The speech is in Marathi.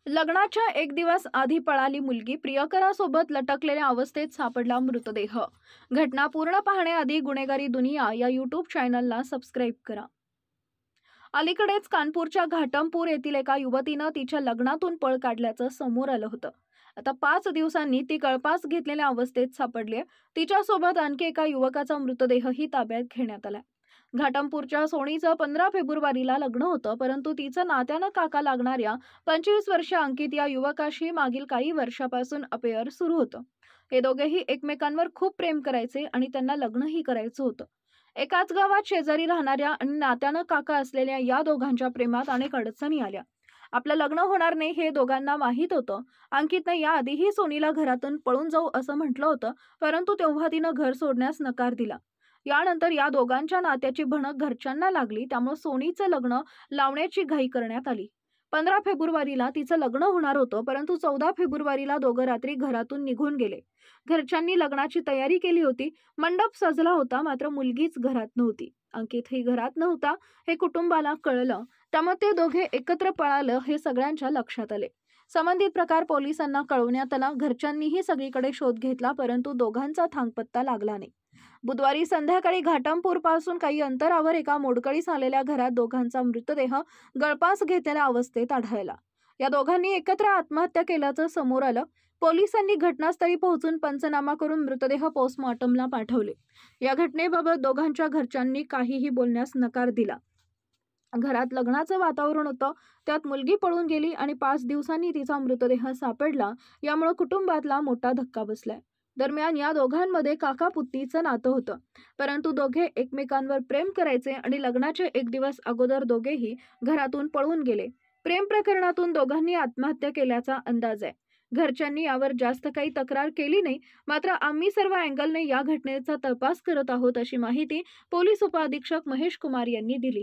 लग्नाच्या एक दिवस आधी पळाली मुलगी, प्रियकरासोबत लटकलेल्या अवस्थेत सापडला मृतदेह। घटना पूर्ण पाहण्याआधी गुन्हेगारी दुनिया या यूट्यूब चॅनलला सबस्क्राईब करा। अलीकडेच कानपूरच्या घाटमपूर येथील एका युवतीनं तिच्या लग्नातून पळ काढल्याचं समोर आलं होतं। आता 5 दिवसांनी ती गळफास घेतलेल्या अवस्थेत सापडली। तिच्यासोबत आणखी एका युवकाचा मृतदेहही ताब्यात घेण्यात आला। घाटमपूरच्या सोनीचं 15 फेब्रुवारीला लग्न होतं, परंतु तिचं नात्यानं काका लागणाऱ्या 25 वर्षीय अंकित या युवकाशी मागील काही वर्षापासून अफेअर सुरू होतं। हे दोघेही एकमेकांवर खूप प्रेम करायचे आणि त्यांना लग्नही करायचं होतं। एकाच गावात शेजारी राहणाऱ्या आणि नात्यानं काका असलेल्या या दोघांच्या प्रेमात अनेक अडचणी आल्या। आपलं लग्न होणार नाही हे दोघांना माहीत होतं। अंकितने याआधीही सोनीला घरातून पळून जाऊ असं म्हटलं होतं, परंतु तेव्हा तिनं घर सोडण्यास नकार दिला। यानंतर या दोघांच्या नात्याची भणक घरच्यांना लागली, त्यामुळे सोनीचं लग्न लावण्याची घाई करण्यात आली। 15 फेब्रुवारीला तिचं लग्न होणार होतं, परंतु 14 फेब्रुवारीला दोघं रात्री घरातून निघून गेले। घरच्यांनी लग्नाची तयारी केली होती, मंडप सजला होता, मात्र मुलगीच घरात नव्हती। अंकितही घरात नव्हता हे कुटुंबाला कळलं, त्यामुळे ते दोघे एकत्र पळालं हे सगळ्यांच्या लक्षात आले। संबंधित प्रकार पोलिसांना कळवण्यात आला। घरच्यांनीही सगळीकडे शोध घेतला, परंतु दोघांचा थांगपत्ता लागला नाही। बुधवारी संध्याकाळी घाटमपूर पासून काही अंतरावर एका मोडकळीस आलेल्या घरात दोघांचा मृतदेह गळफास घेतलेल्या अवस्थेत आढळला। या दोघांनी एकत्र आत्महत्या केल्याचं समोर आलं। पोलिसांनी घटनास्थळी पोहोचून पंचनामा करून मृतदेह पोस्टमॉर्टमला पाठवले। या घटनेबाबत दोघांच्या घरच्यांनी काहीही बोलण्यास नकार दिला। घरात लग्नाचं वातावरण होतं, त्यात मुलगी पळून गेली आणि 5 दिवसांनी तिचा मृतदेह सापडला, यामुळे कुटुंबातला मोठा धक्का बसलाय। दरम्यान या दोघांमध्ये काका-पुतणीचं नातं होतं, परंतु दोघे एकमेकांवर प्रेम करायचे आणि लग्नाचे एक दिवस अगोदर दोघेही घरातून पळून गेले। प्रेम प्रकरणातून दोघांनी आत्महत्या केल्याचा अंदाज आहे। घरच्यांनी यावर जास्त काही तक्रार केली नाही, मात्र आम्ही सर्व अँगलने या घटनेचा तपास करत आहोत, अशी माहिती पोलीस उपअधीक्षक महेश कुमार यांनी दिली।